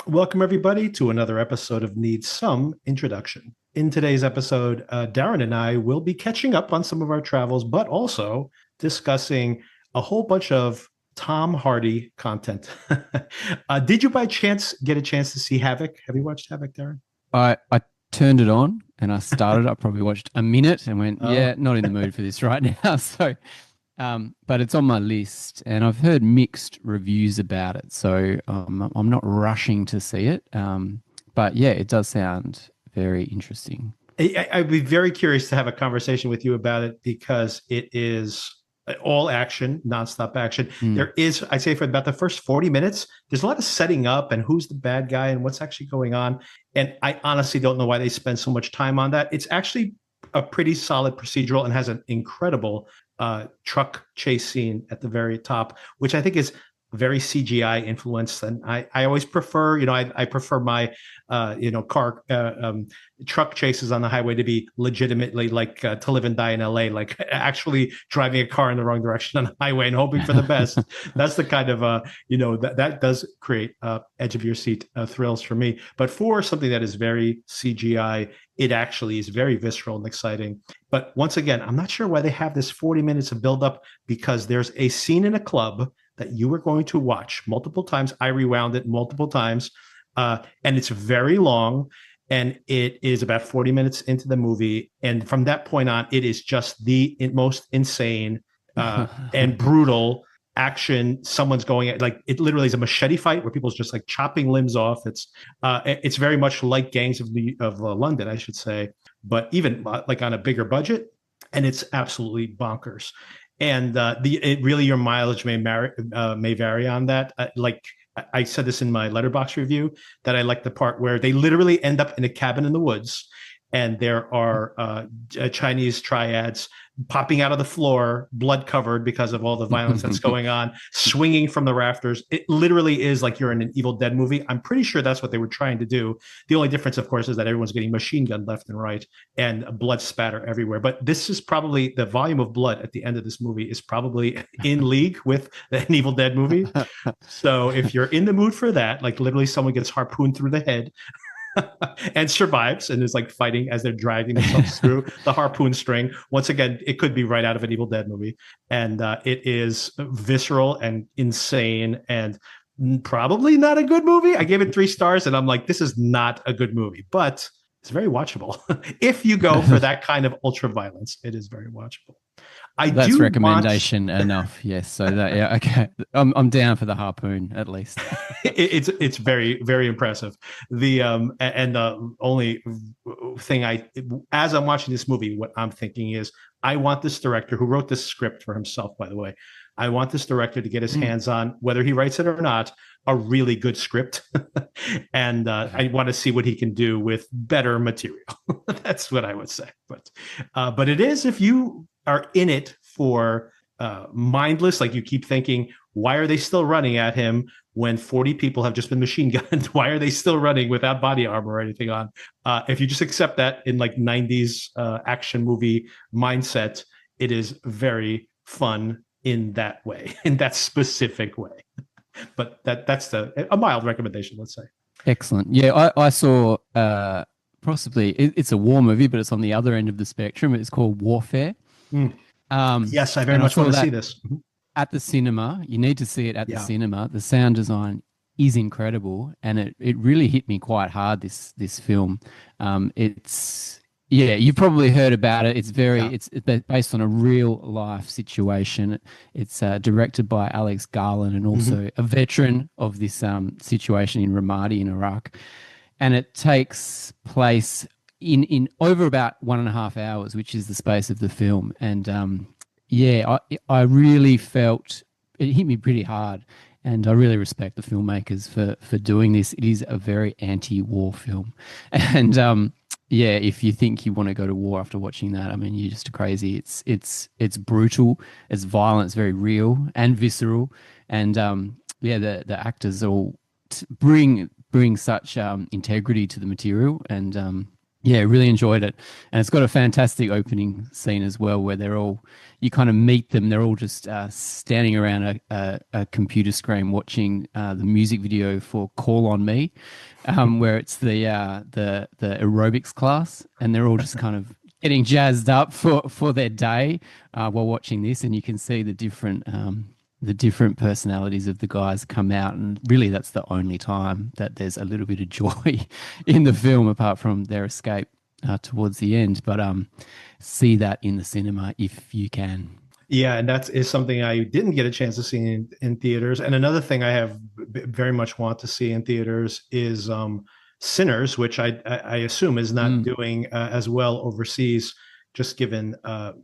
Welcome, everybody, to another episode of Needs Some Introduction. In today's episode, Darren and I will be catching up on some of our travels, but also discussing a whole bunch of Tom Hardy content. Did you by chance get a chance to see Havoc? Have you watched Havoc, Darren? I turned it on and I started. I probably watched a minute and went, Oh, yeah, not in the mood for this right now. But it's on my list, and I've heard mixed reviews about it. So I'm not rushing to see it. But yeah, it does sound very interesting. I'd be very curious to have a conversation with you about it because it is all action, nonstop action. Mm. There is, I'd say, for about the first 40 minutes, there's a lot of setting up and who's the bad guy and what's actually going on. And I honestly don't know why they spend so much time on that. It's actually a pretty solid procedural and has an incredible truck chase scene at the very top, which I think is very CGI influenced. And I always prefer, I prefer my, car truck chases on the highway to be legitimately like to live and die in LA, like actually driving a car in the wrong direction on the highway and hoping for the best. That's the kind of, that does create edge of your seat thrills for me. But for something that is very CGI, it actually is very visceral and exciting. But once again, I'm not sure why they have this 40 minutes of buildup because there's a scene in a club that you were going to watch multiple times. I rewound it multiple times, and it's very long, and it is about 40 minutes into the movie. And from that point on, it is just the most insane and brutal action. Someone's going at, like, it literally is a machete fight where people's just like chopping limbs off. It's very much like Gangs of London, I should say, but even like on a bigger budget, and it's absolutely bonkers. And really your mileage may vary on that. Like I said this in my letterbox review, that I like the part where they literally end up in a cabin in the woods, and there are Chinese triads popping out of the floor, blood covered because of all the violence that's going on, swinging from the rafters. It literally is like you're in an Evil Dead movie. I'm pretty sure that's what they were trying to do. The only difference, of course, is that everyone's getting machine gunned left and right and blood spatter everywhere. But this is probably the volume of blood at the end of this movie is probably in league with an Evil Dead movie. So if you're in the mood for that, like literally someone gets harpooned through the head and survives and is like fighting as they're dragging themselves through the harpoon string. Once again, it could be right out of an Evil Dead movie. And it is visceral and insane and probably not a good movie. I gave it 3 stars and I'm like, this is not a good movie, but it's very watchable. If you go for that kind of ultra violence, it is very watchable. I That's do want recommendation enough. Yes. So that, yeah, okay. I'm down for the harpoon at least. it's very very impressive. The and the only thing as I'm watching this movie, what I'm thinking is I want this director who wrote this script for himself, by the way. I want this director to get his hands on, whether he writes it or not, a really good script, and I want to see what he can do with better material. That's what I would say. But it is, if you are in it for mindless, like you keep thinking, why are they still running at him when 40 people have just been machine gunned? Why are they still running without body armor or anything on? If you just accept that in like 90s action movie mindset, it is very fun in that way, in that specific way. But that's a mild recommendation, let's say. Excellent. Yeah, I saw possibly it's a war movie, but it's on the other end of the spectrum. It's called Warfare. Mm. Yes, I very And I much saw want to see that this. at the cinema. You need to see it at the Yeah. cinema. The sound design is incredible, and it really hit me quite hard. This film, it's yeah, you've probably heard about it. Yeah. It's based on a real life situation. It's directed by Alex Garland, and Mm-hmm. also a veteran of this situation in Ramadi in Iraq, and it takes place in over about 1.5 hours, which is the space of the film. And yeah, I really felt it hit me pretty hard, and I really respect the filmmakers for doing this. It is a very anti-war film, and yeah, if you think you want to go to war after watching that, I mean, you're just crazy. It's brutal, it's violent, it's very real and visceral, and yeah, the actors all bring such integrity to the material, and Yeah, really enjoyed it. And it's got a fantastic opening scene as well, where you kind of meet them. They're all just standing around a computer screen watching the music video for Call on Me, where it's the aerobics class. And they're all just kind of getting jazzed up for their day while watching this. And you can see the different personalities of the guys come out, and really that's the only time that there's a little bit of joy in the film apart from their escape towards the end. But see that in the cinema if you can. Yeah, and that is something I didn't get a chance to see in theaters. And another thing I have very much want to see in theaters is Sinners, which I assume is not doing as well overseas, just given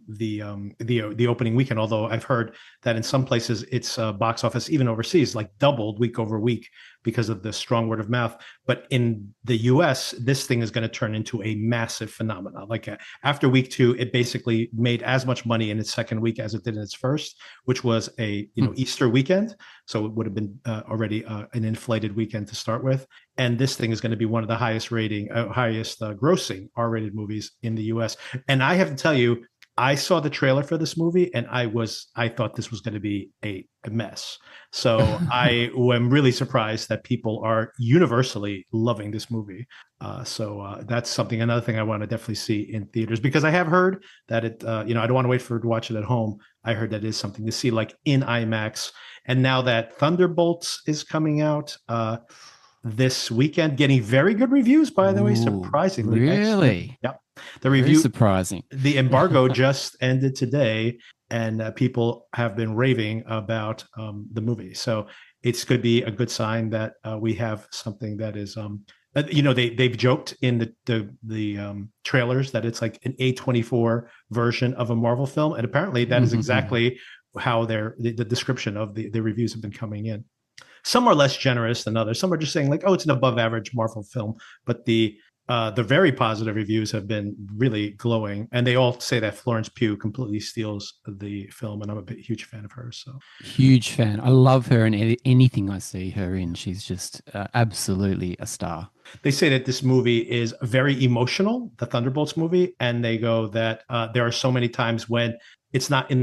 the opening weekend. Although I've heard that in some places its box office, even overseas, like doubled week over week because of the strong word of mouth. But in the US, this thing is going to turn into a massive phenomenon. Like after week 2, it basically made as much money in its second week as it did in its first, which was a Easter weekend. So it would have been already an inflated weekend to start with. And this thing is going to be one of the highest grossing R-rated movies in the US. And I have to tell you, I saw the trailer for this movie and I thought this was going to be a mess. So I am really surprised that people are universally loving this movie. So that's another thing I want to definitely see in theaters, because I have heard that I don't want to wait for to watch it at home. I heard that is something to see like in IMAX. And now that Thunderbolts is coming out, this weekend, getting very good reviews, by the way, surprisingly. Really? Yep. The review, very surprising. The embargo just ended today, and people have been raving about the movie. So it's going to be a good sign that we have something that is, they've joked in the trailers that it's like an A24 version of a Marvel film, and apparently that is exactly how the description of the reviews have been coming in. Some are less generous than others. Some are just saying like, "Oh, it's an above-average Marvel film." But the very positive reviews have been really glowing, and they all say that Florence Pugh completely steals the film, and I'm a huge fan of hers. So huge fan. I love her in anything I see her in. She's just absolutely a star. They say that this movie is very emotional, the Thunderbolts movie, and they go that there are so many times when it's not in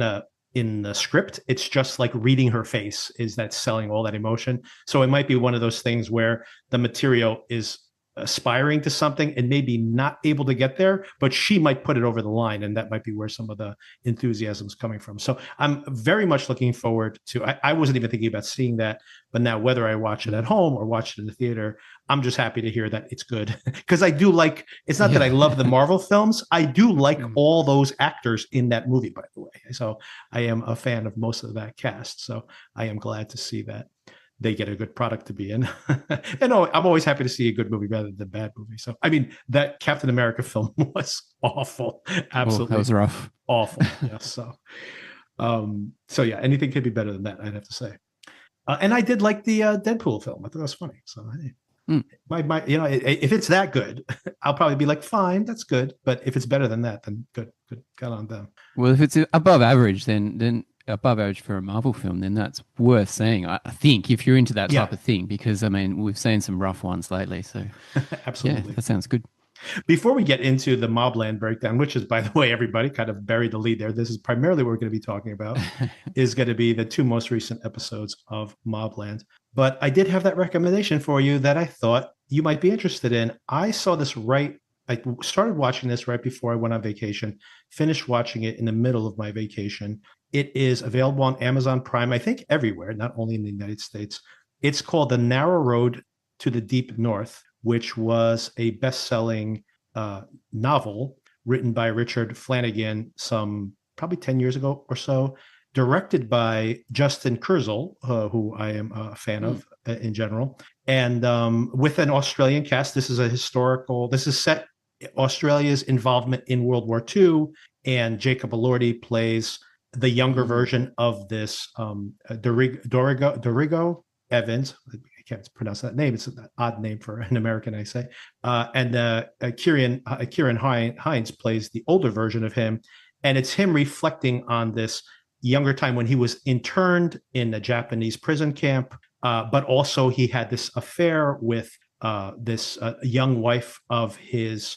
the script, it's just like reading her face is that selling all that emotion. So it might be one of those things where the material is aspiring to something and maybe not able to get there, but she might put it over the line, and that might be where some of the enthusiasm is coming from. So I'm very much looking forward to, I wasn't even thinking about seeing that, but now whether I watch it at home or watch it in the theater, I'm just happy to hear that it's good. Because I do like, it's not that I love the Marvel films, I do like all those actors in that movie, by the way. So I am a fan of most of that cast. So I am glad to see that they get a good product to be in. And I'm always happy to see a good movie rather than a bad movie. So, I mean, that Captain America film was awful. Absolutely. That was rough. Awful. Yes. So yeah, anything could be better than that, I'd have to say. And I did like the Deadpool film. I thought it was funny. So, hey, if it's that good, I'll probably be like, fine, that's good. But if it's better than that, then good. Got on them. Well, if it's above average, then above average for a Marvel film, then that's worth seeing. I think if you're into that type of thing, because I mean, we've seen some rough ones lately. So absolutely, yeah, that sounds good. Before we get into the Mobland breakdown, which is, by the way, everybody kind of buried the lead there. This is primarily what we're going to be talking about, is going to be the 2 most recent episodes of Mobland. But I did have that recommendation for you that I thought you might be interested in. I started watching this right before I went on vacation, finished watching it in the middle of my vacation. It is available on Amazon Prime, I think everywhere, not only in the United States. It's called The Narrow Road to the Deep North, which was a best-selling novel written by Richard Flanagan some probably 10 years ago or so, directed by Justin Kurzel, who I am a fan of in general, and with an Australian cast. This is set Australia's involvement in World War II, and Jacob Elordi plays the younger version of this Dorigo Evans. I can't pronounce that name. It's an odd name for an American, I say. And Kieran Hines plays the older version of him. And it's him reflecting on this younger time when he was interned in a Japanese prison camp. But also he had this affair with this young wife of his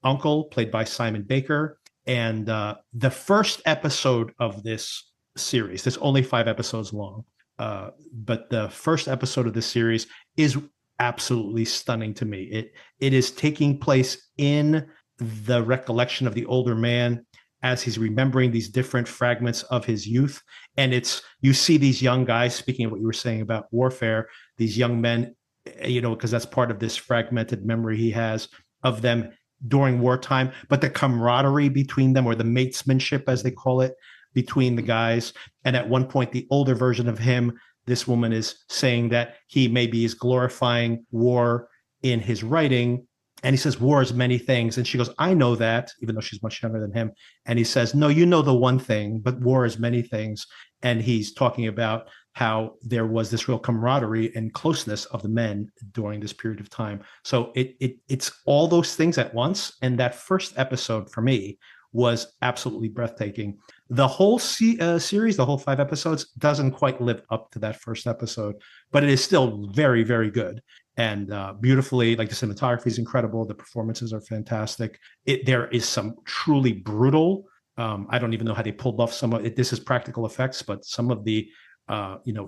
uncle, played by Simon Baker. And the first episode of this series, there's only 5 episodes long, but the first episode of this series is absolutely stunning to me. It is taking place in the recollection of the older man as he's remembering these different fragments of his youth. And you see these young guys, speaking of what you were saying about warfare, these young men, because that's part of this fragmented memory he has of them during wartime, but the camaraderie between them, or the matesmanship, as they call it, between the guys. And at one point, the older version of him, this woman is saying that he maybe is glorifying war in his writing. And he says, war is many things. And she goes, I know that, even though she's much younger than him. And he says, no, you know the one thing, but war is many things. And he's talking about how there was this real camaraderie and closeness of the men during this period of time. So it's all those things at once. And that first episode for me was absolutely breathtaking. The whole series, the whole 5 episodes, doesn't quite live up to that first episode, but it is still very, very good. And beautifully, like, the cinematography is incredible. The performances are fantastic. There is some truly brutal. I don't even know how they pulled off some of it. This is practical effects, but some of the,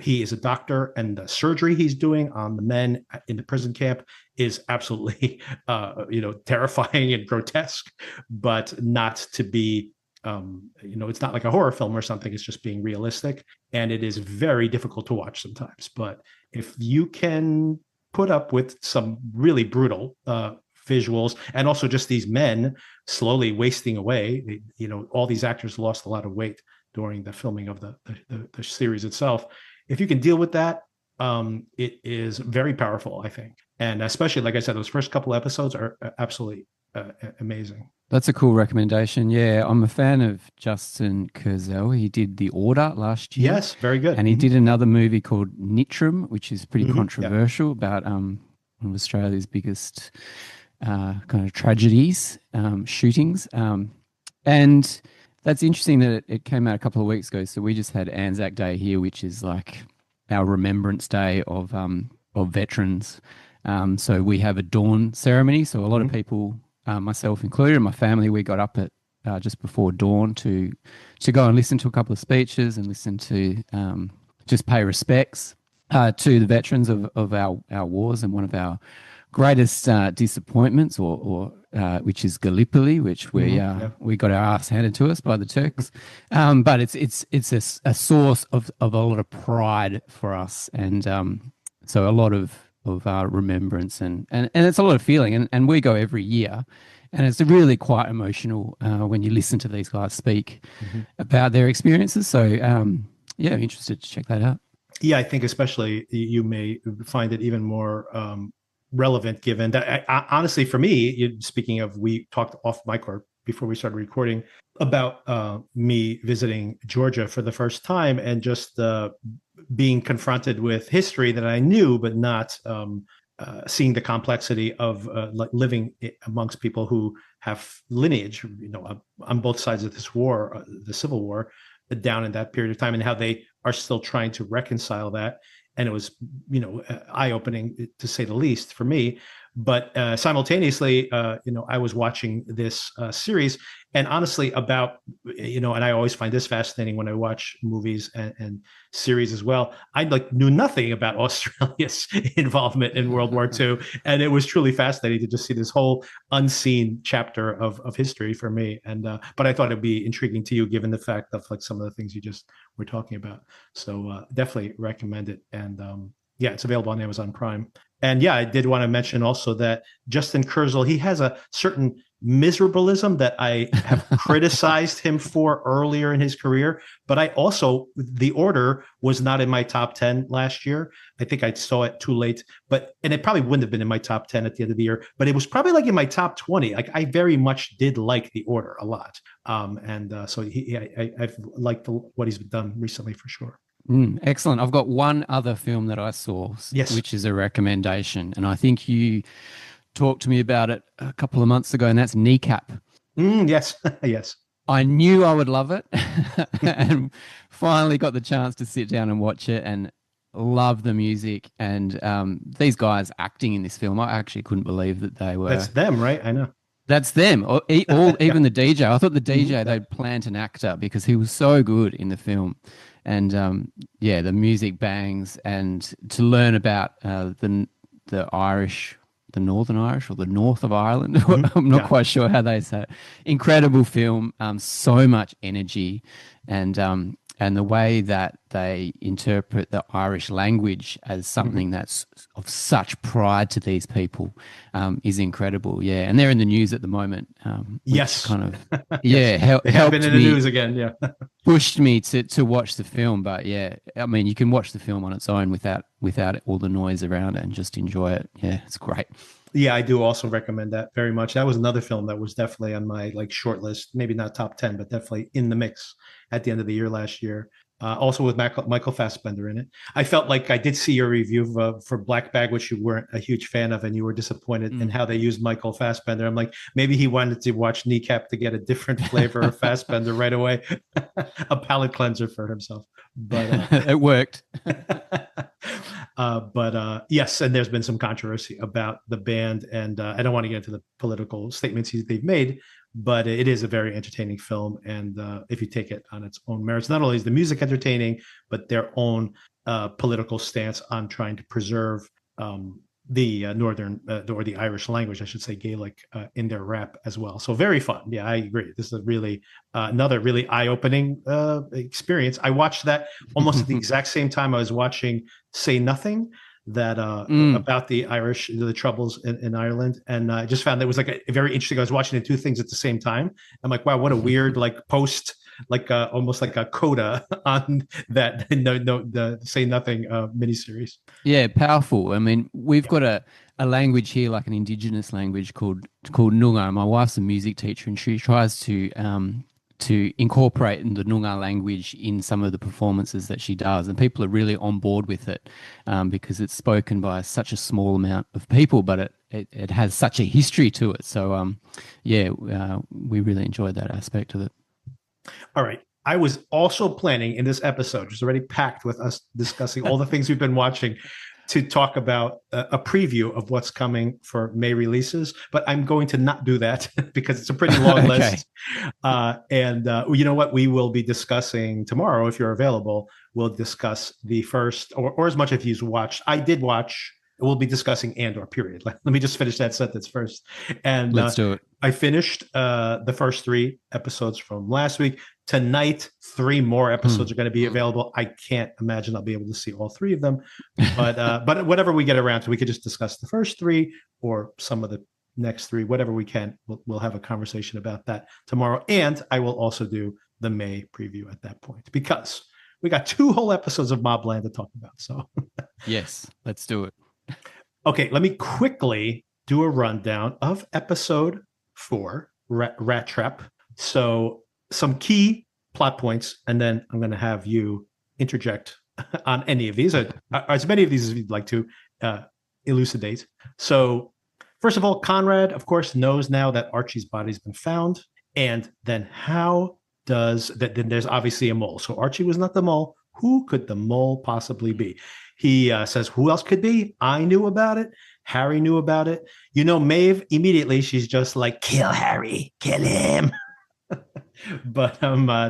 he is a doctor, and the surgery he's doing on the men in the prison camp is absolutely, terrifying and grotesque, but not to be, it's not like a horror film or something. It's just being realistic, and it is very difficult to watch sometimes. But if you can put up with some really brutal visuals, and also just these men slowly wasting away, all these actors lost a lot of weight during the filming of the series itself. If you can deal with that, it is very powerful, I think. And especially, like I said, those first couple episodes are absolutely amazing. That's a cool recommendation. Yeah, I'm a fan of Justin Kurzel. He did The Order last year. Yes, very good. And he did another movie called Nitram, which is pretty controversial, about one of Australia's biggest kind of tragedies, shootings. And that's interesting that it came out a couple of weeks ago. So we just had Anzac Day here, which is like our Remembrance Day of veterans. So we have a dawn ceremony. So a lot of people, myself included, and my family, we got up at just before dawn to go and listen to a couple of speeches and listen to just pay respects to the veterans of our wars. And one of our greatest disappointments, or which is Gallipoli, which we got our ass handed to us by the Turks. But it's a source of a lot of pride for us, and so a lot of remembrance, and it's a lot of feeling, and we go every year, and it's really quite emotional when you listen to these guys speak about their experiences. So I'm interested to check that out. Yeah, I think especially you may find it even more relevant, given that, honestly, for me, speaking of, we talked off mic or before we started recording about me visiting Georgia for the first time, and just being confronted with history that I knew, but not seeing the complexity of living amongst people who have lineage, on both sides of this war, the Civil War, down in that period of time, and how they are still trying to reconcile that. And it was, eye-opening, to say the least, for me. But simultaneously, I was watching this series, and honestly, about, and I always find this fascinating when I watch movies and series as well. I knew nothing about Australia's involvement in World War II, and it was truly fascinating to just see this whole unseen chapter of history for me. And but I thought it'd be intriguing to you, given the fact of some of the things you just were talking about. So definitely recommend it. And it's available on Amazon Prime. And I did want to mention also that Justin Kurzel, he has a certain miserableism that I have criticized him for earlier in his career. But I also, The Order was not in my top 10 last year. I think I saw it too late, and it probably wouldn't have been in my top 10 at the end of the year, but it was probably in my top 20. I very much did like The Order a lot. So I've liked what he's done recently, for sure. Excellent. I've got one other film that I saw, which is a recommendation, and I think you talked to me about it a couple of months ago, and that's Kneecap. Yes. Yes. I knew I would love it, and finally got the chance to sit down and watch it, and love the music, and these guys acting in this film. I actually couldn't believe that they were. That's them, right? I know. That's them. Yeah. Even the DJ. I thought the Mhm. DJ Yeah. they'd plant an actor because he was so good in the film, and yeah, the music bangs, and to learn about the Irish, the Northern Irish or the North of Ireland. Mhm. I'm not Yeah. quite sure how they say it. Incredible film. So much energy, and the way that they interpret the Irish language as Mhm. something that's of such pride to these people is incredible. Yeah, and they're in the news at the moment, which Yes. kind of Yes. yeah They have been helped in the me, news again. Yeah. pushed me to watch the film. But yeah, I mean, you can watch the film on its own without all the noise around it and just enjoy it. Yeah, it's great. Yeah, I do also recommend that very much. That was another film that was definitely on my like short list, maybe not top 10, but definitely in the mix at the end of the year last year. Also with Michael Fassbender in it. I felt like I did see your review for Black Bag, which you weren't a huge fan of, and you were disappointed in Mm. how they used Michael Fassbender. I'm like, maybe he wanted to watch Kneecap to get a different flavor of Fassbender right away, a palate cleanser for himself. But It worked. Yes, and there's been some controversy about the band, and I don't want to get into the political statements they've made, but it is a very entertaining film. And if you take it on its own merits, not only is the music entertaining, but their own political stance on trying to preserve the northern or the Irish language, I should say Gaelic, in their rap as well. So very fun. Yeah, I agree. This is a really another really eye-opening experience. I watched that almost at the exact same time I was watching Say Nothing, that Mm. about the Irish, the troubles in Ireland, and I just found that was like a very interesting. I was watching the two things at the same time. I'm like, wow, what a weird like post, like almost like a coda on that. No, the Say Nothing miniseries. Yeah, powerful. I mean, we've Yeah. got a language here, like an indigenous language called Noongar. My wife's a music teacher, and she tries to incorporate the Noongar language in some of the performances that she does, and people are really on board with it because it's spoken by such a small amount of people, but it has such a history to it. So, yeah, we really enjoyed that aspect of it. All right. I was also planning in this episode, just already packed with us discussing all the things we've been watching, to talk about a preview of what's coming for May releases, but I'm going to not do that because it's a pretty long Okay. list. And you know what? We will be discussing tomorrow, if you're available. We'll discuss the first, or as much as you've watched. I did watch. We'll be discussing Andor. Period. Let me just finish that sentence first. And Let's do it. I finished the first three episodes from last week. Tonight, three more Hmm. episodes are going to be available. I can't imagine I'll be able to see all three of them, but whatever we get around to, we could just discuss the first three or some of the next three, whatever we can. We'll have a conversation about that tomorrow, and I will also do the May preview at that point because we got two whole episodes of Mobland to talk about. So, Yes, let's do it. okay, let me quickly do a rundown of episode 4, Rat Trap. So, some key plot points, and then I'm going to have you interject on any of these, as many of these as you'd like to elucidate. So, first of all, Conrad, of course, knows now that Archie's body's been found. And then how does that? Then there's obviously a mole. So Archie was not the mole. Who could the mole possibly be? He says, who else could be? I knew about it. Harry knew about it. You know, Mave, immediately, she's just like, kill Harry, kill him. But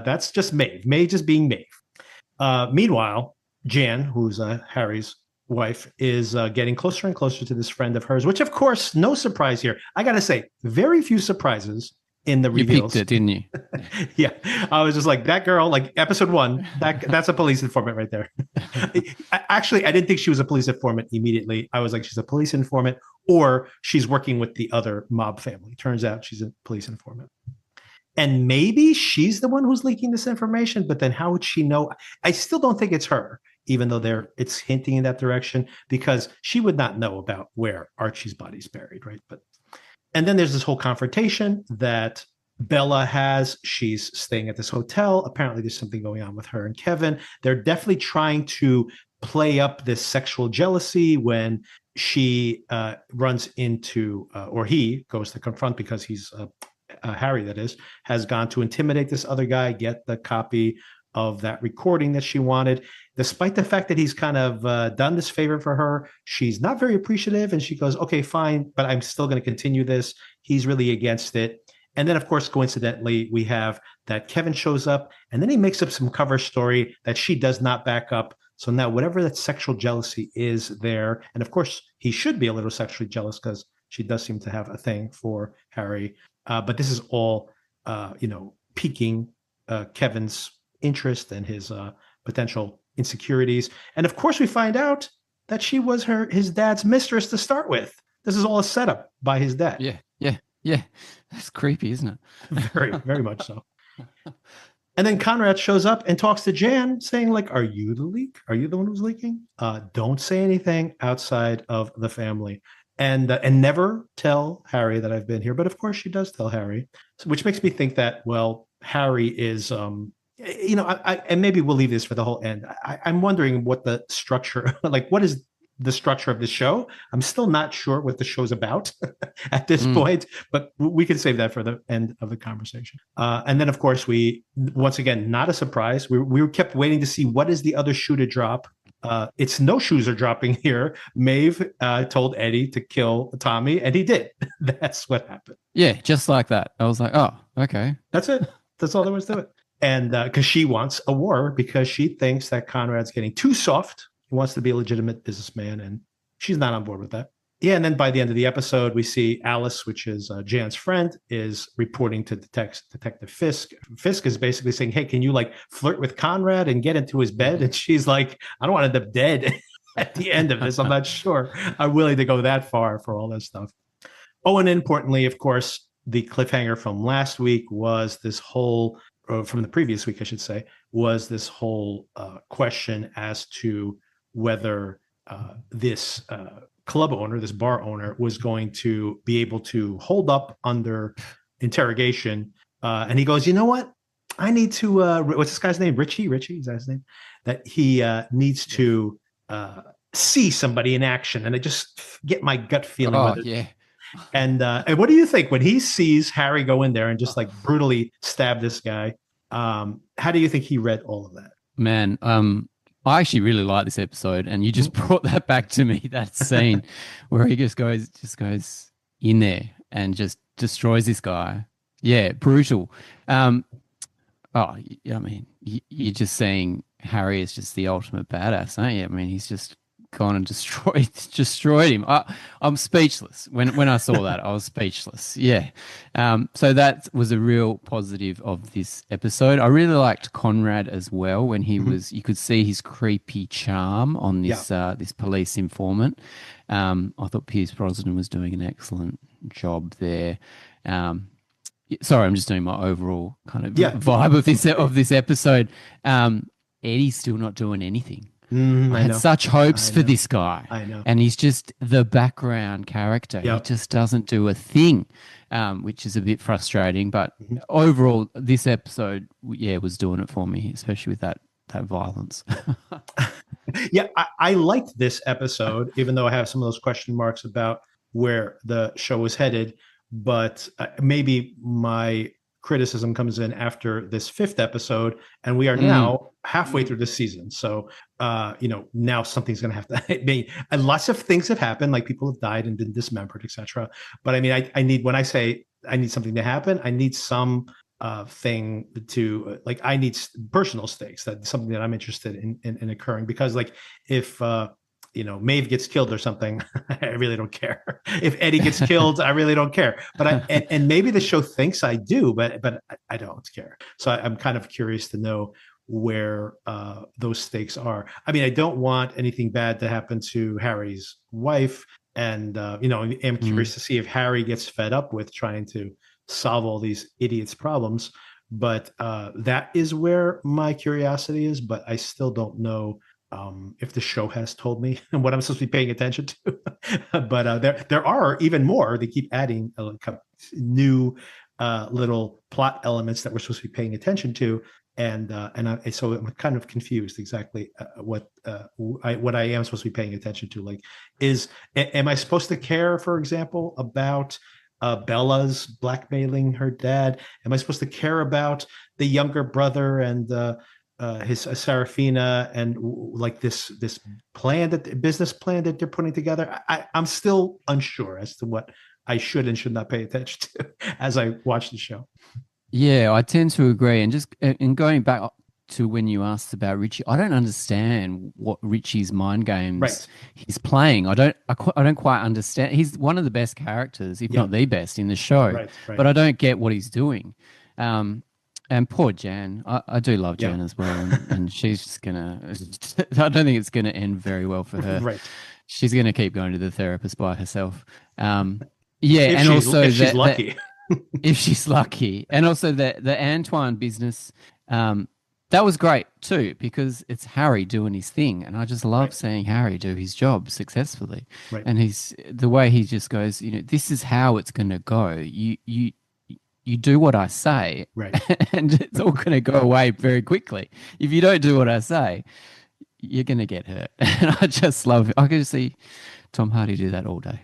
that's just Mave. Mave just being Mave. Meanwhile, Jan, who's Harry's wife, is getting closer and closer to this friend of hers, which, of course, no surprise here. I got to say, very few surprises in the You picked reveals. it, didn't you? Yeah, I was just like, that girl, like episode 1, that's a police informant right there. Actually, I didn't think she was a police informant immediately. I was like, she's a police informant, or she's working with the other mob family. Turns out she's a police informant. And maybe she's the one who's leaking this information, but then how would she know? I still don't think it's her, even though it's hinting in that direction, because she would not know about where Archie's body's buried, right? And then there's this whole confrontation that Bella has. She's staying at this hotel. Apparently, there's something going on with her and Kevin. They're definitely trying to play up this sexual jealousy when she runs into, or he goes to confront, because he's Harry, that is, has gone to intimidate this other guy, get the copy of that recording that she wanted. despite the fact that he's kind of done this favor for her, she's not very appreciative. And she goes, okay, fine, but I'm still going to continue this. He's really against it. And then, of course, coincidentally, we have that Kevin shows up and then he makes up some cover story that she does not back up. So now whatever that sexual jealousy is there, and of course, he should be a little sexually jealous because she does seem to have a thing for Harry. But this is all, piquing Kevin's interest and his potential insecurities. And of course, we find out that she was his dad's mistress to start with. This is all a setup by his dad. Yeah. That's creepy, isn't it? Very, very much so. And then Conrad shows up and talks to Jan, saying, like, are you the leak? Are you the one who's leaking? Don't say anything outside of the family. And never tell Harry that I've been here. But of course, she does tell Harry, which makes me think that, well, Harry is, and maybe we'll leave this for the whole end. I'm wondering what the structure, like, what is the structure of the show? I'm still not sure what the show's about at this point, but we can save that for the end of the conversation. And then, of course, we, once again, not a surprise. We kept waiting to see what is the other shoe to drop. It's no shoes are dropping here. Mave told Eddie to kill Tommy, and he did. That's what happened. Yeah, just like that. I was like, oh, okay. That's it. That's all there was to it. And because she wants a war because she thinks that Conrad's getting too soft. He wants to be a legitimate businessman, and she's not on board with that. Yeah, and then by the end of the episode, we see Alice, which is Jan's friend, is reporting to Detective Fisk. Fisk is basically saying, hey, can you like flirt with Conrad and get into his bed? And she's like, I don't want to end up dead at the end of this. I'm not sure I'm willing to go that far for all this stuff. Oh, and importantly, of course, the cliffhanger from last week was this whole, or from the previous week, I should say, was this whole question as to whether this club owner, this bar owner, was going to be able to hold up under interrogation. And he goes, you know what? I need to, what's this guy's name? Richie? Is that his name? That he needs to see somebody in action. And I just get my gut feeling. Oh, yeah. And what do you think when he sees Harry go in there and just like brutally stab this guy? How do you think he read all of that? Man, I actually really like this episode, and you just brought that back to me, that scene where he just goes in there and just destroys this guy. Yeah, brutal. I mean, you're just saying Harry is just the ultimate badass, aren't you? I mean, he's just gone and destroyed him. I'm speechless. When I saw that, I was speechless. Yeah. So that was a real positive of this episode. I really liked Conrad as well when he was, you could see his creepy charm on this this police informant. I thought Pierce Brosnan was doing an excellent job there. Sorry, I'm just doing my overall kind of vibe of this episode. Eddie's still not doing anything. I had such hopes for this guy. I know. And he's just the background character. Yep. He just doesn't do a thing, which is a bit frustrating. But overall, this episode, was doing it for me, especially with that violence. Yeah, I liked this episode, even though I have some of those question marks about where the show was headed. But maybe my criticism comes in after this 5th episode, and we are now halfway through the season. So, now something's going to have to be. And lots of things have happened, like people have died and been dismembered, etc. But I mean, I need, when I say I need something to happen, I need some thing to I need personal stakes. That's something that I'm interested in occurring, because like if Mave gets killed or something, I really don't care. If Eddie gets killed, I really don't care. But and maybe the show thinks I do, but I don't care. So I'm kind of curious to know where those stakes are. I mean, I don't want anything bad to happen to Harry's wife, and I'm curious to see if Harry gets fed up with trying to solve all these idiots' problems. But that is where my curiosity is. But I still don't know if the show has told me what I'm supposed to be paying attention to. But there are even more. They keep adding new little plot elements that we're supposed to be paying attention to. So I'm kind of confused exactly what I am supposed to be paying attention to. Am I supposed to care, for example, about Bella's blackmailing her dad? Am I supposed to care about the younger brother and his Serafina and like this business plan that they're putting together. I'm still unsure as to what I should and should not pay attention to as I watch the show. Yeah, I tend to agree. And just in going back to when you asked about Richie, I don't understand what Richie's mind games Right. he's playing. I don't quite understand. He's one of the best characters, if Yeah. not the best, in the show, Right. but Right. I don't get what he's doing. And poor Jan, I do love Yeah. Jan as well, and she's just gonna. I don't think it's gonna end very well for her. Right. She's gonna keep going to the therapist by herself. Yeah, If and also she's lucky. if she's lucky, and also the Antoine business, that was great too because it's Harry doing his thing, and I just love Right. seeing Harry do his job successfully. Right. And he's the way he just goes, this is how it's going to go. You do what I say, Right. and it's all going to go away very quickly. If you don't do what I say, you're going to get hurt. And I just love it. I can see Tom Hardy do that all day.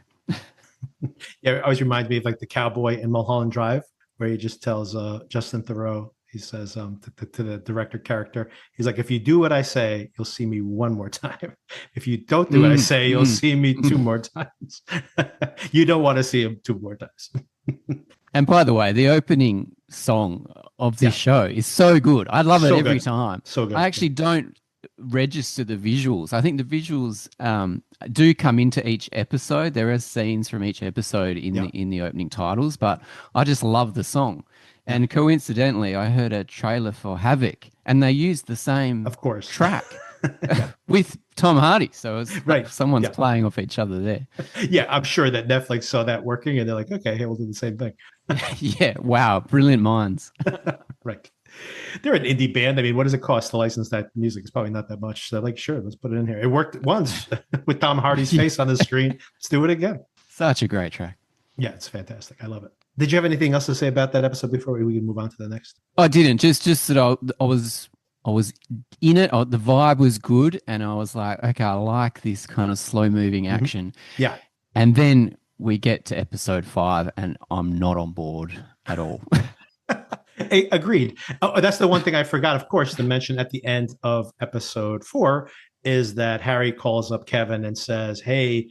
Yeah, it always reminds me of like the cowboy in Mulholland Drive, where he just tells Justin Theroux, he says to the director character, he's like, if you do what I say, you'll see me one more time. If you don't do what I say, you'll see me two more times. You don't want to see him two more times. And by the way, the opening song of this show is so good. I love it every time. So good. I actually don't register the visuals. I think the visuals do come into each episode. There are scenes from each episode in the opening titles, but I just love the song. And coincidentally, I heard a trailer for Havoc, and they used the same track with Tom Hardy. So it's like someone's playing off each other there. Yeah, I'm sure that Netflix saw that working, and they're like, okay, hey, we'll do the same thing. Yeah, wow, brilliant minds. Right. They're an indie band. I mean, what does it cost to license that music? It's probably not that much. So, like, sure, let's put it in here. It worked once with Tom Hardy's face on the screen. Let's do it again. Such a great track. Yeah, it's fantastic. I love it. Did you have anything else to say about that episode before we can move on to the next? I didn't. Just that I was in it. The vibe was good, and I was like, okay, I like this kind of slow moving action. Yeah. And then we get to episode 5, and I'm not on board at all. Agreed. Oh, that's the one thing I forgot, of course, to mention at the end of episode 4 is that Harry calls up Kevin and says, "Hey,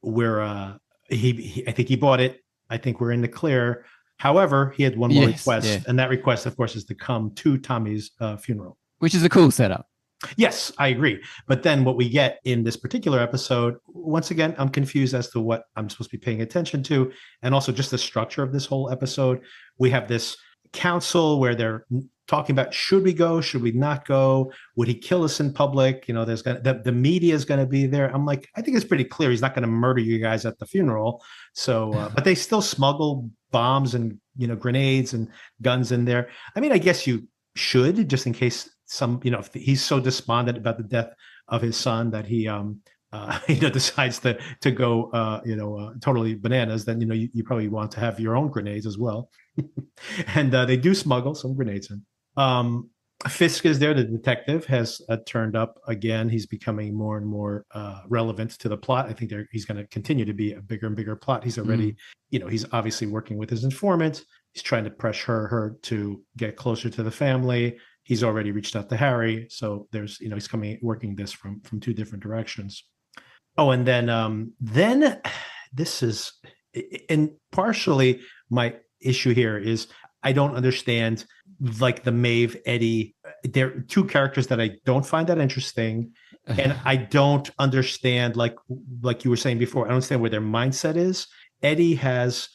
we're I think he bought it. I think we're in the clear. However, he had one more request, and that request, of course, is to come to Tommy's funeral, which is a cool setup." Yes, I agree. But then what we get in this particular episode, once again, I'm confused as to what I'm supposed to be paying attention to. And also just the structure of this whole episode. We have this council where they're talking about, should we go? Should we not go? Would he kill us in public? There's the media is going to be there. I'm like, I think it's pretty clear he's not going to murder you guys at the funeral. So, but they still smuggle bombs and, grenades and guns in there. I mean, I guess you should, just in case if he's so despondent about the death of his son that he decides to go totally bananas, then you probably want to have your own grenades as well. And they do smuggle some grenades in. Fisk is there. The detective has turned up again. He's becoming more and more relevant to the plot. I think he's going to continue to be a bigger and bigger plot. He's already, he's obviously working with his informant. He's trying to pressure her to get closer to the family. He's already reached out to Harry. So there's, he's working this from two different directions. Oh, and then this is, and partially my issue here is I don't understand, like the Mave, Eddie. They're two characters that I don't find that interesting. And I don't understand, like you were saying before, I don't understand where their mindset is. Eddie has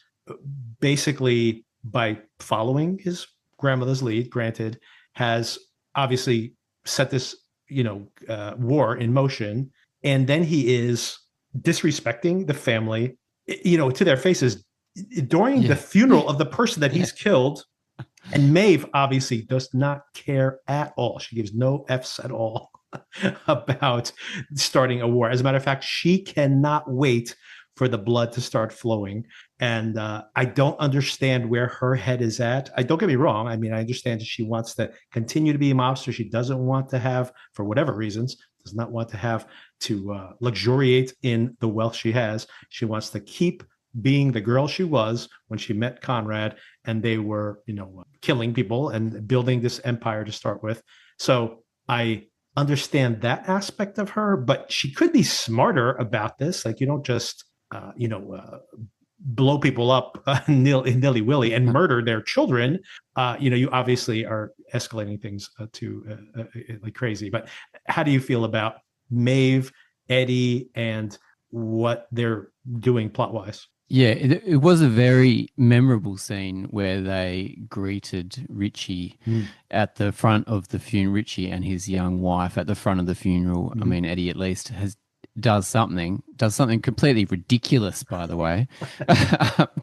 basically, by following his grandmother's lead, granted, has obviously set this, war in motion. And then he is disrespecting the family, to their faces during the funeral of the person that he's killed. And Mave obviously does not care at all. She gives no F's at all about starting a war. As a matter of fact, she cannot wait for the blood to start flowing. And I don't understand where her head is at. Don't get me wrong. I mean, I understand that she wants to continue to be a mobster. She doesn't want to have, for whatever reasons, does not want to have to luxuriate in the wealth she has. She wants to keep being the girl she was when she met Conrad and they were, killing people and building this empire to start with. So I understand that aspect of her, but she could be smarter about this. Like, you don't just, blow people up nilly willy and murder their children. You obviously are escalating things like crazy. But how do you feel about Mave, Eddie, and what they're doing plot wise? Yeah, it was a very memorable scene where they greeted Richie at the front of the funeral. Richie and his young wife at the front of the funeral. I mean, Eddie at least does something completely ridiculous, by the way.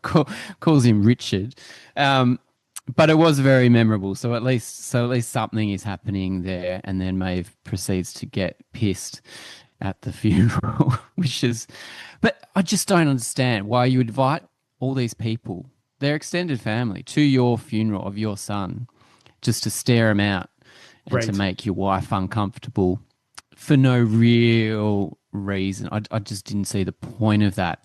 Calls him Richard. But it was very memorable. So at least something is happening there, and then Maeve proceeds to get pissed at the funeral, which is, but I just don't understand why you invite all these people, their extended family, to your funeral of your son, just to stare him out and to Right. make your wife uncomfortable for no real reason. I just didn't see the point of that.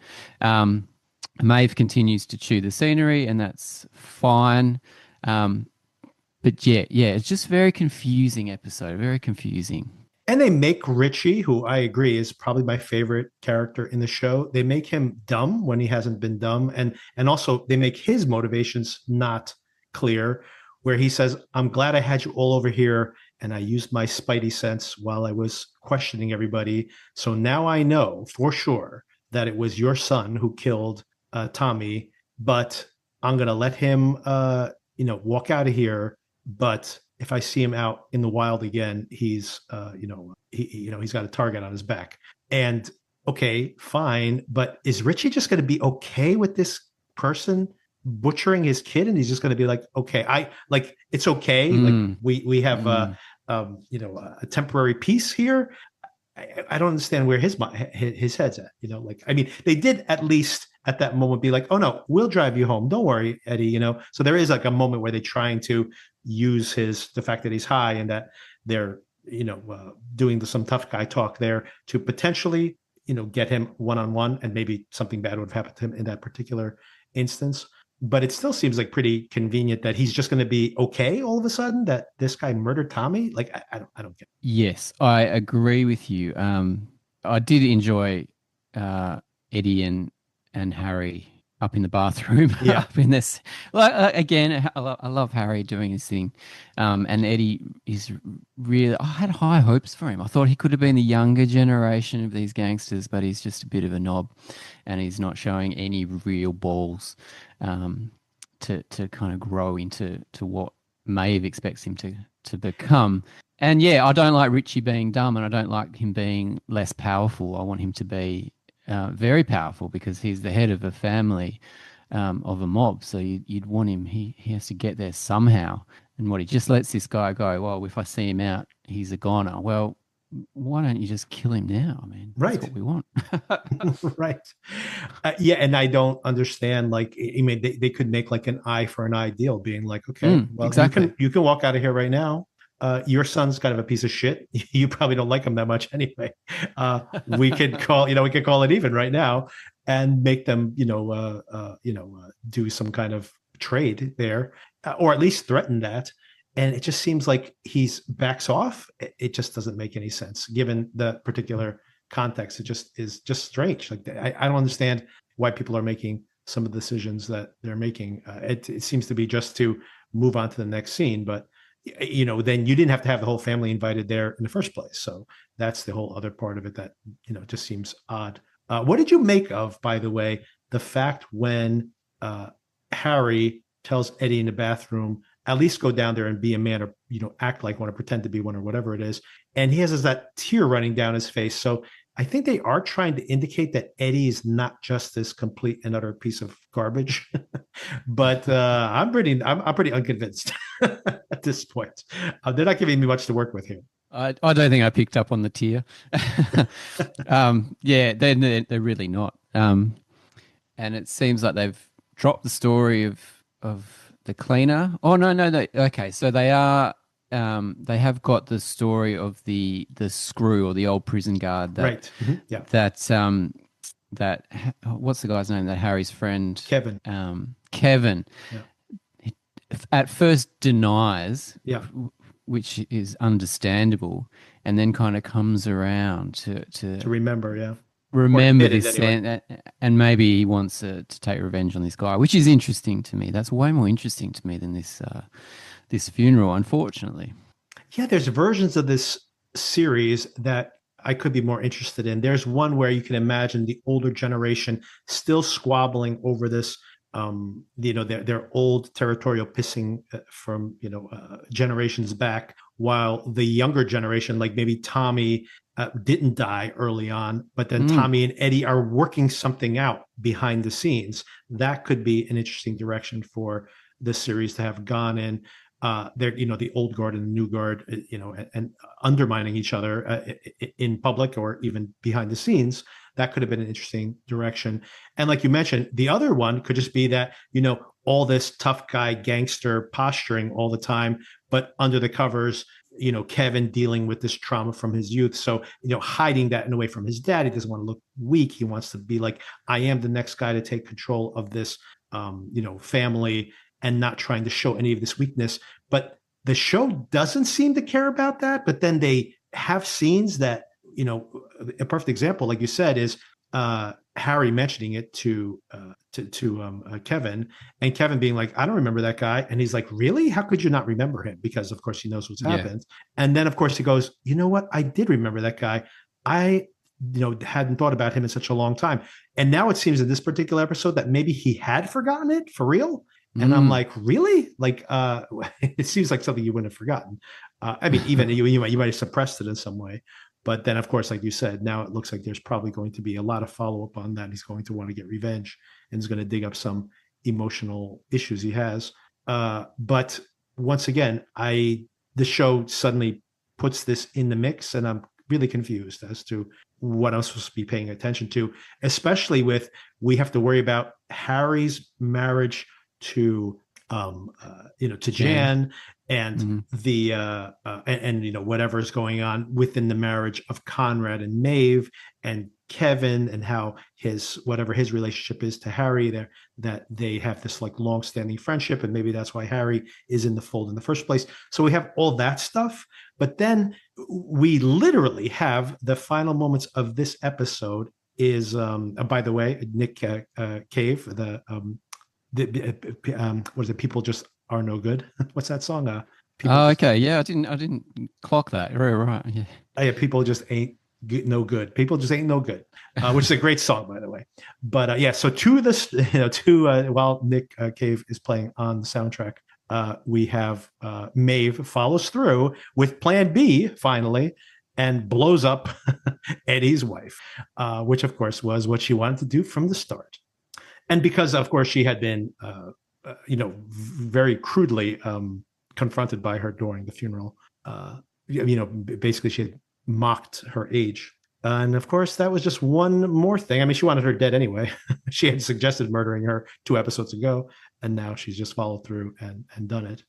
Maeve continues to chew the scenery, and that's fine. But yeah, it's just very confusing episode, very confusing. And they make Richie, who I agree is probably my favorite character in the show, they make him dumb when he hasn't been dumb. And also they make his motivations not clear, where he says, I'm glad I had you all over here and I used my spidey sense while I was questioning everybody. So now I know for sure that it was your son who killed Tommy, but I'm gonna let him walk out of here. But if I see him out in the wild again, he's got a target on his back. And okay, fine, but is Richie just going to be okay with this person butchering his kid, and he's just going to be like, okay, I like it's okay, like we have a temporary peace here. I don't understand where his head's at. Like I mean, they did at least at that moment be like, oh no, we'll drive you home. Don't worry, Eddie. So there is like a moment where they're trying to use the fact that he's high and that they're doing some tough guy talk there to potentially get him one on one, and maybe something bad would have happened to him in that particular instance. But it still seems like pretty convenient that he's just going to be okay all of a sudden that this guy murdered Tommy. Like I don't get it. Yes, I agree with you. I did enjoy Eddie and Harry up in the bathroom, Yeah. up in this. Like again, I love Harry doing his thing, and Eddie is really. I had high hopes for him. I thought he could have been the younger generation of these gangsters, but he's just a bit of a knob, and he's not showing any real balls to kind of grow into what Maeve expects him to become. And yeah, I don't like Richie being dumb, and I don't like him being less powerful. I want him to be very powerful because he's the head of a family, of a mob. So you'd want him. He has to get there somehow. And what he just lets this guy go. Well, if I see him out, he's a goner. Well, why don't you just kill him now? I mean, that's Right. what we want. Right. Yeah, and I don't understand. Like, I mean, they could make like an eye for an eye deal, being like, okay, well, exactly. you can walk out of here right now. Your son's kind of a piece of shit. You probably don't like him that much anyway. We could call it even right now and make them, do some kind of trade there, or at least threaten that. And it just seems like he's backs off. It just doesn't make any sense given the particular context. It just is just strange. Like I don't understand why people are making some of the decisions that they're making. It seems to be just to move on to the next scene, but then you didn't have to have the whole family invited there in the first place. So that's the whole other part of it that just seems odd. What did you make of, by the way, the fact when Harry tells Eddie in the bathroom, at least go down there and be a man, or act like one, or pretend to be one, or whatever it is, and he has that tear running down his face. So I think they are trying to indicate that Eddie is not just this complete and utter piece of garbage. But I'm pretty unconvinced at this point. They're not giving me much to work with here. I don't think I picked up on the tear. Yeah, they're really not. And it seems like they've dropped the story of the cleaner. Oh no. Okay, so they are. They have got the story of the screw, or the old prison guard that Right. Mm-hmm. Yeah. that what's the guy's name? That Harry's friend Kevin. Kevin. Yeah. At first denies. Yeah. which is understandable, and then kind of comes around To remember, yeah. Or remember admitted this, anyway. and maybe he wants to take revenge on this guy, which is interesting to me. That's way more interesting to me than this funeral, unfortunately. Yeah, there's versions of this series that I could be more interested in. There's one where you can imagine the older generation still squabbling over this, their old territorial pissing from generations back, while the younger generation, like maybe Tommy, didn't die early on, but then Mm, Tommy and Eddie are working something out behind the scenes. That could be an interesting direction for the series to have gone in. They're the old guard and the new guard, and undermining each other in public or even behind the scenes. That could have been an interesting direction. And like you mentioned, the other one could just be that all this tough guy gangster posturing all the time, but under the covers, Kevin dealing with this trauma from his youth. So, hiding that in a way from his dad. He doesn't want to look weak. He wants to be like, I am the next guy to take control of this, family, and not trying to show any of this weakness. But the show doesn't seem to care about that. But then they have scenes that, a perfect example, like you said, is Harry mentioning it to Kevin, and Kevin being like, "I don't remember that guy," and he's like, "Really? How could you not remember him?" Because of course he knows what's yeah. happened. And then of course he goes, "You know what? I did remember that guy. I." Hadn't thought about him in such a long time. And now it seems in this particular episode that maybe he had forgotten it for real. And I'm Mm. like, really? Like, it seems like something you wouldn't have forgotten. I mean, even you might have suppressed it in some way. But then, of course, like you said, now it looks like there's probably going to be a lot of follow up on that. He's going to want to get revenge and is going to dig up some emotional issues he has. But once again, the show suddenly puts this in the mix, and I'm really confused as to what I'm supposed to be paying attention to, especially with we have to worry about Harry's marriage to to Jan. Jan, and Mm. the and whatever's going on within the marriage of Conrad and Mave and Kevin, and how whatever his relationship is to Harry, there that they have this like long-standing friendship, and maybe that's why Harry is in the fold in the first place. So we have all that stuff, but then we literally have the final moments of this episode is by the way, Nick Cave, what is it? People just are no good. What's that song? People Oh, just okay. Yeah, I didn't clock that. Right. Yeah. yeah, people just ain't no good. People just ain't no good, which is a great song, by the way. But yeah, so to this, while Nick Cave is playing on the soundtrack, we have Mave follows through with Plan B finally and blows up Eddie's wife, which of course was what she wanted to do from the start. And because of course she had been very crudely confronted by her during the funeral, basically she had mocked her age, and of course that was just one more thing. I mean, she wanted her dead anyway. She had suggested murdering her 2 episodes ago, and now she's just followed through and done it.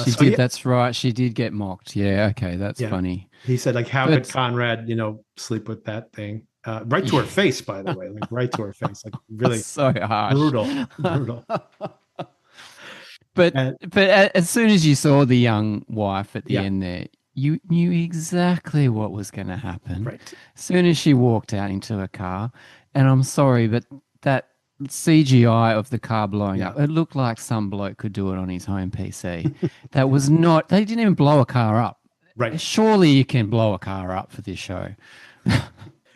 She So did. yeah, That's right. She did get mocked. Yeah. Okay. That's yeah, funny. he said like, how could But Conrad sleep with that thing, right to her face, by the way, like right to her face, like really so harsh. brutal. But And as soon as you saw the young wife at the yeah, end there, you knew exactly what was going to happen. right. As soon as she walked out into her car, and I'm sorry, but that CGI of the car blowing Yeah, up, it looked like some bloke could do it on his home PC. That was not, they didn't even blow a car up. right. Surely you can blow a car up for this show.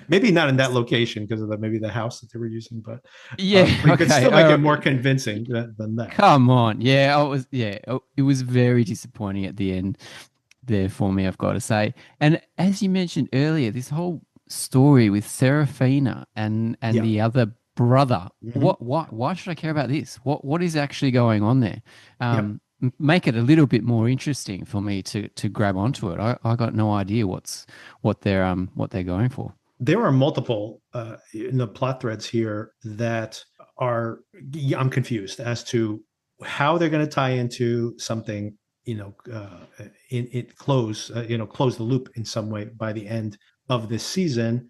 Maybe not in that location because of maybe the house that they were using, Yeah, but you could okay. still make it more convincing than that. Come on. It was very disappointing at the end there for me, I've got to say. And as you mentioned earlier, this whole story with Serafina and Yeah. the other brother, Hmm. why should I care about this? What is actually going on there? Yep. Make it a little bit more interesting for me to grab onto it. I got no idea what they're going for. There are multiple plot threads here that are, yeah, I'm confused as to how they're going to tie into something, in it close the loop in some way by the end of this season.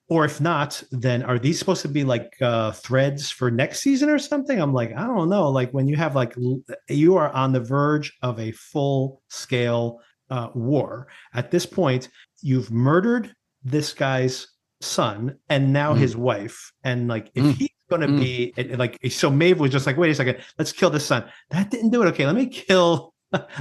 Or if not, then are these supposed to be like threads for next season or something? I'm like, I don't know. Like when you have like you are on the verge of a full scale war. At this point, you've murdered this guy's son and now his wife. And like, if he's going to be like, so Mave was just like, wait a second, let's kill the son. That didn't do it. Okay, let me kill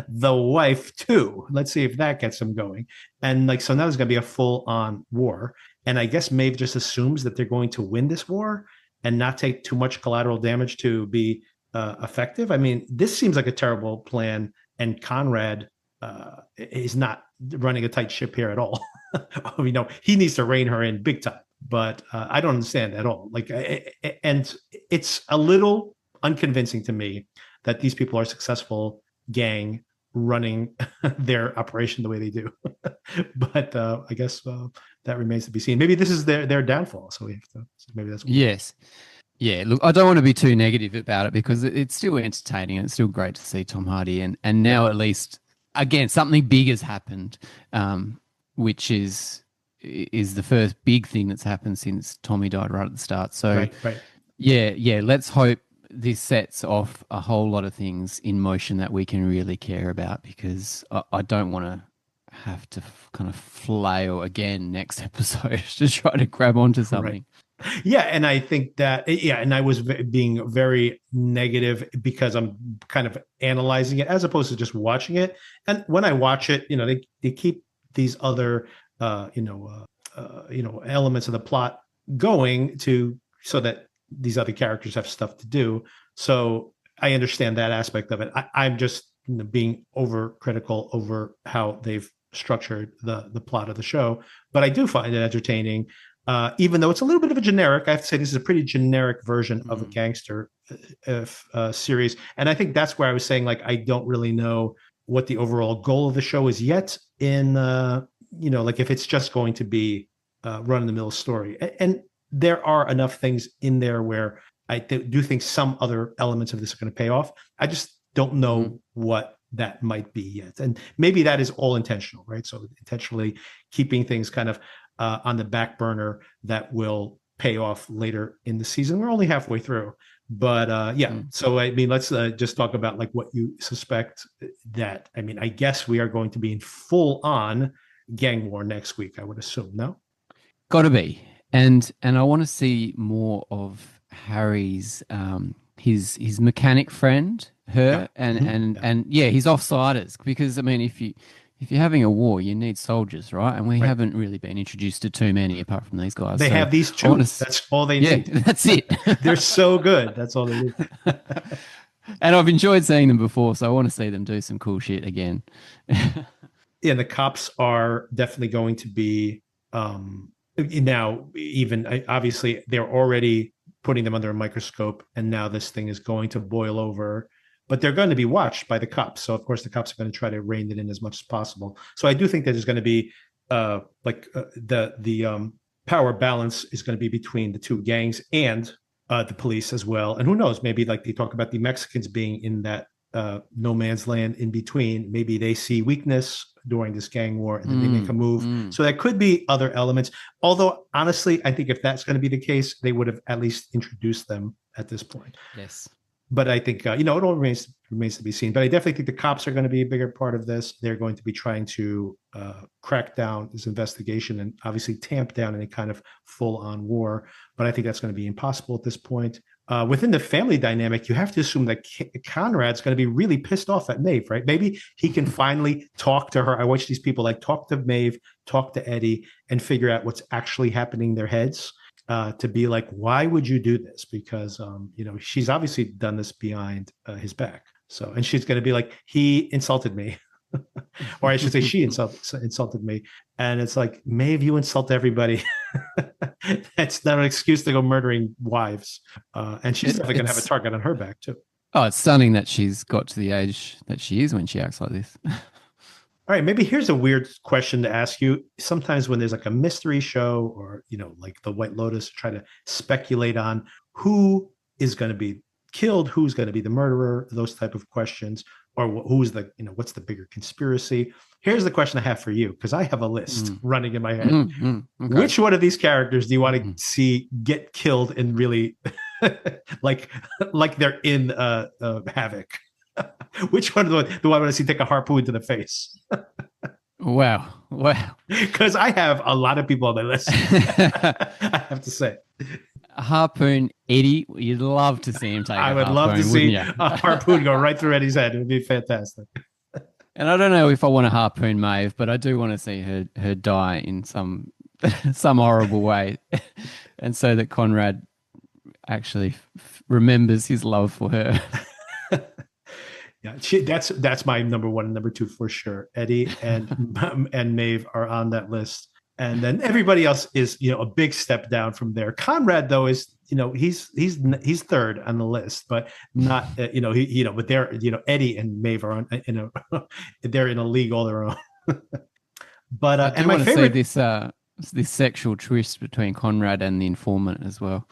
the wife too. Let's see if that gets him going. And like, so now there's going to be a full on war. And I guess Mave just assumes that they're going to win this war and not take too much collateral damage to be effective. I mean, this seems like a terrible plan. And Conrad is not running a tight ship here at all. He needs to rein her in big time. But I don't understand at all. Like, and it's a little unconvincing to me that these people are successful gang running their operation the way they do. But I guess that remains to be seen. Maybe this is their downfall. So we have to. Maybe that's yes. Yeah, look, I don't want to be too negative about it because it's still entertaining and it's still great to see Tom Hardy. And now at least, again, something big has happened, which is the first big thing that's happened since Tommy died right at the start. So, right. Yeah, let's hope this sets off a whole lot of things in motion that we can really care about, because I don't want to have to kind of flail again next episode to try to grab onto something. Right. Yeah, and I think that, and I was being very negative because I'm kind of analyzing it as opposed to just watching it. And when I watch it, they keep these other, elements of the plot going so that these other characters have stuff to do. So I understand that aspect of it. I'm just being overcritical over how they've structured the plot of the show, but I do find it entertaining. Even though it's a little bit of a generic, I have to say this is a pretty generic version of a gangster series. And I think that's where I was saying, like, I don't really know what the overall goal of the show is yet in, like if it's just going to be run-of-the-mill story. And there are enough things in there where I do think some other elements of this are going to pay off. I just don't know what that might be yet. And maybe that is all intentional, right? So intentionally keeping things kind of on the back burner that will pay off later in the season. We're only halfway through, but So I mean, let's just talk about like what you suspect that. I mean, I guess we are going to be in full on gang war next week, I would assume. No, got to be, and I want to see more of Harry's his mechanic friend, her, and his offsiders, because I mean, if you're having a war, you need soldiers, right? And we haven't really been introduced to too many apart from these guys. They have these two. That's all they need. That's it. They're so good. That's all they need. And I've enjoyed seeing them before, so I want to see them do some cool shit again. Yeah, the cops are definitely going to be now, even obviously they're already putting them under a microscope, and now this thing is going to boil over. But they're going to be watched by the cops. So, of course, the cops are going to try to rein it in as much as possible. So I do think that there's going to be the power balance is going to be between the two gangs and the police as well. And who knows, maybe like they talk about the Mexicans being in that no man's land in between. Maybe they see weakness during this gang war and then they make a move. So there could be other elements. Although, honestly, I think if that's going to be the case, they would have at least introduced them at this point. Yes. But I think, it all remains to be seen. But I definitely think the cops are going to be a bigger part of this. They're going to be trying to crack down this investigation and obviously tamp down any kind of full-on war. But I think that's going to be impossible at this point. Within the family dynamic, you have to assume that Conrad's going to be really pissed off at Mave, right? Maybe he can finally talk to her. I watch these people like talk to Mave, talk to Eddie, and figure out what's actually happening in their heads. To be like, why would you do this? Because, she's obviously done this behind his back. So, and she's going to be like, he insulted me. Or I should say she insulted me. And it's like, Maeve, you insult everybody. That's not an excuse to go murdering wives. And she's definitely going to have a target on her back too. Oh, it's stunning that she's got to the age that she is when she acts like this. All right, maybe here's a weird question to ask you. Sometimes when there's like a mystery show or, like the White Lotus, try to speculate on who is going to be killed, who's going to be the murderer, those type of questions, or who's the, what's the bigger conspiracy? Here's the question I have for you, because I have a list running in my head. Okay. Which one of these characters do you want to see get killed and really like they're in Havoc? Which one do I want to see take a harpoon to the face? Wow. Because I have a lot of people on my list. I have to say. Harpoon Eddie, you'd love to see him take I a would love to harpoon, wouldn't see you? a harpoon go right through Eddie's head. It would be fantastic. And I don't know if I want to harpoon Mave, but I do want to see her die in some some horrible way, and so that Conrad actually remembers his love for her. Yeah, that's my number one and number two for sure. Eddie and Mave are on that list, and then everybody else is a big step down from there. Conrad though is he's third on the list, but not but they're Eddie and Mave are on they're in a league all their own. But I and do my want to see favorite. this sexual twist between Conrad and the informant as well.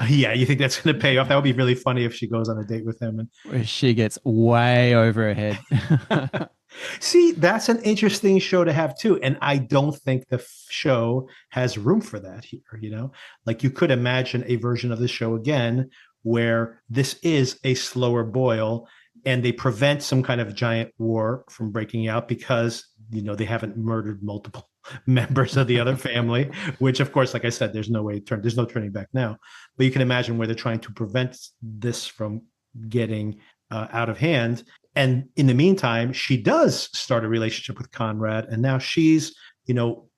Yeah, you think that's going to pay off? That would be really funny if she goes on a date with him and Where she gets way over her head. see, that's an interesting show to have too. And I don't think the show has room for that here. Like you could imagine a version of the show again where this is a slower boil and they prevent some kind of giant war from breaking out because they haven't murdered multiple members of the other family, which of course, like I said, there's no turning back now. But you can imagine where they're trying to prevent this from getting out of hand. And in the meantime, she does start a relationship with Conrad, and now she's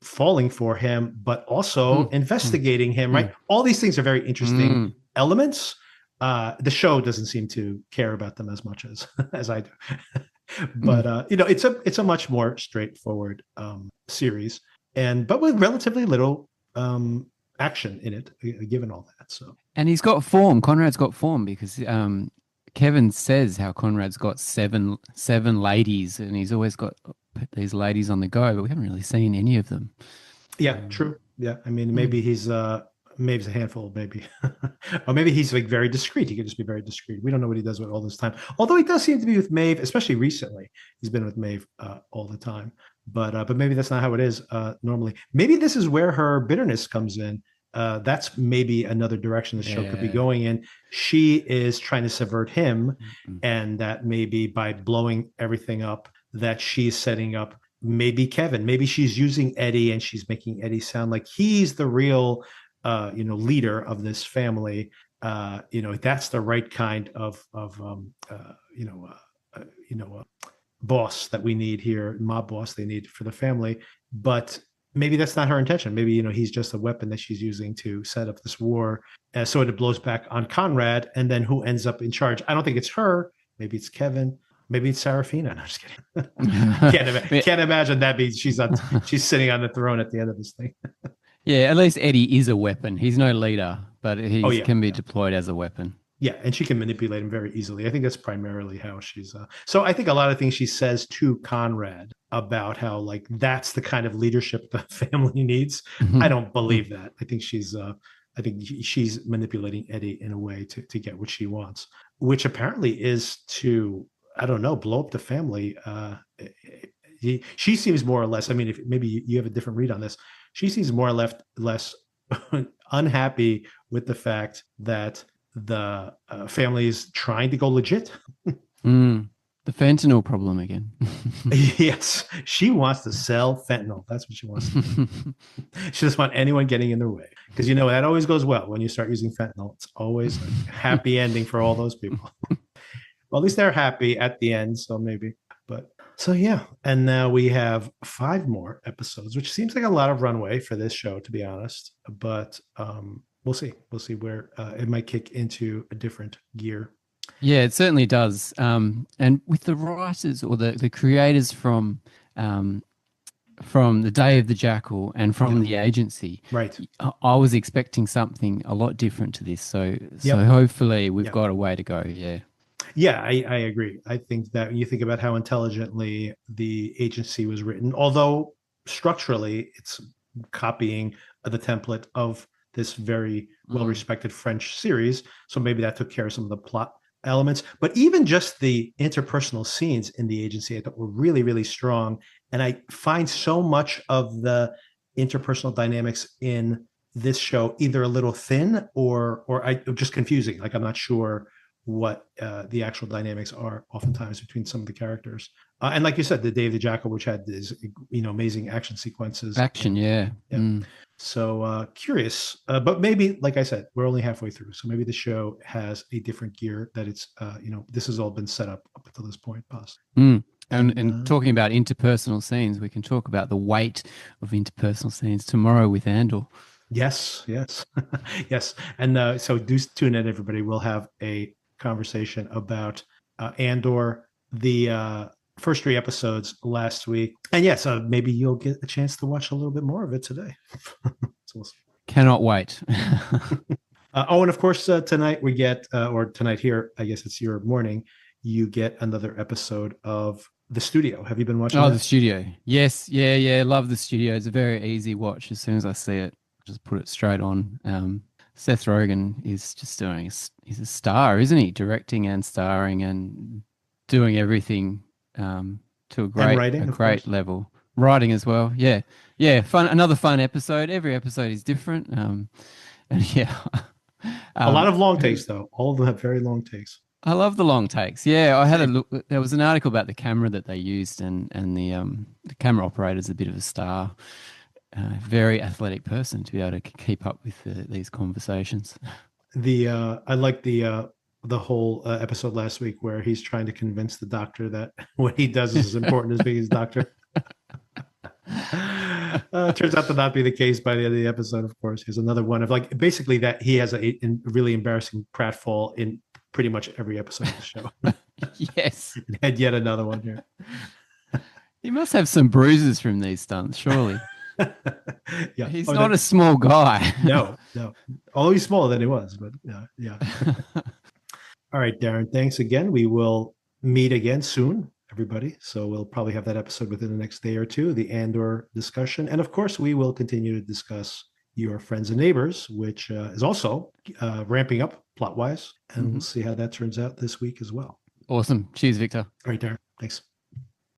falling for him, but also investigating him. Right, all these things are very interesting elements. The show doesn't seem to care about them as much as I do. But it's a much more straightforward series, but with relatively little action in it, given all that. So, and he's got form. Conrad's got form because Kevin says how Conrad's got seven ladies, and he's always got these ladies on the go, but we haven't really seen any of them. Yeah, true. Yeah, I mean, maybe he's maybe a handful, maybe, or maybe he's like very discreet. He could just be very discreet. We don't know what he does with all this time. Although he does seem to be with Mave, especially recently. He's been with Mave all the time. But maybe that's not how it is normally. Maybe this is where her bitterness comes in. That's maybe another direction the show could be going in. She is trying to subvert him, and that maybe by blowing everything up, that she's setting up maybe Kevin. Maybe she's using Eddie, and she's making Eddie sound like he's the real leader of this family. That's the right kind of boss that we need here, mob boss they need for the family. But maybe that's not her intention. Maybe he's just a weapon that she's using to set up this war. So it blows back on Conrad, and then who ends up in charge? I don't think it's her. Maybe it's Kevin. Maybe it's Serafina. No, I'm just kidding. Can't imagine that. She's sitting on the throne at the end of this thing. Yeah, at least Eddie is a weapon. He's no leader, but he can be deployed as a weapon. Yeah, and she can manipulate him very easily. I think that's primarily how she's. So I think a lot of things she says to Conrad about how like that's the kind of leadership the family needs. I don't believe that. I think she's manipulating Eddie in a way to get what she wants, which apparently is to, I don't know, blow up the family. She seems more or less. I mean, if maybe you have a different read on this, she seems more or less unhappy with the fact that the family is trying to go legit. The fentanyl problem again. Yes, she wants to sell fentanyl. That's what she wants to do. She doesn't want anyone getting in their way, because that always goes well when you start using fentanyl. It's always a happy ending for all those people. Well, at least they're happy at the end, so maybe. But so yeah, and now we have 5 more episodes, which seems like a lot of runway for this show, to be honest. But we'll see. We'll see where it might kick into a different gear. Yeah, it certainly does. And with the writers or the creators from the Day of the Jackal and from the agency, right? I was expecting something a lot different to this. So hopefully we've got a way to go. Yeah. Yeah, I agree. I think that when you think about how intelligently the agency was written, although structurally it's copying the template of this very well-respected French series, so maybe that took care of some of the plot elements. But even just the interpersonal scenes in the agency, I thought were really, really strong. And I find so much of the interpersonal dynamics in this show either a little thin or just confusing. Like I'm not sure what the actual dynamics are oftentimes between some of the characters. And like you said, the Day of the Jackal, which had these, amazing action sequences. Action, yeah. So curious, but maybe, like I said, we're only halfway through, so maybe the show has a different gear that it's, this has all been set up until this point, possibly. And talking about interpersonal scenes, we can talk about the weight of interpersonal scenes tomorrow with Andor. Yes. Yes. And so do tune in, everybody. We'll have a conversation about Andor, the first 3 episodes last week. And yes, maybe you'll get a chance to watch a little bit more of it today. So cannot wait. And of course, tonight we get, or tonight here, I guess it's your morning, you get another episode of The Studio. Have you been watching that? The Studio. Yes. Yeah. Love The Studio. It's a very easy watch. As soon as I see it, just put it straight on. Seth Rogen is just he's a star, isn't he? Directing and starring and doing everything to a great level. Writing as well. Yeah. Fun. Another fun episode. Every episode is different. And yeah. A lot of long takes, though. All of them have very long takes. I love the long takes. Yeah, I had a look. There was an article about the camera that they used, and the camera operator's a bit of a star. Very athletic person to be able to keep up with these conversations. I like the whole episode last week where he's trying to convince the doctor that what he does is as important as being his doctor. Turns out to not be the case by the end of the episode. Of course, here's another one of basically that he has a really embarrassing pratfall in pretty much every episode of the show. Yes, and yet another one here. He must have some bruises from these stunts, surely. Yeah, he's not a small guy. No. Although he's smaller than he was, but yeah. All right, Darren. Thanks again. We will meet again soon, everybody. So we'll probably have that episode within the next day or two, the Andor discussion. And of course, we will continue to discuss Your Friends and Neighbors, which is also ramping up plot-wise. And we'll see how that turns out this week as well. Awesome. Cheers, Victor. All right, Darren. Thanks.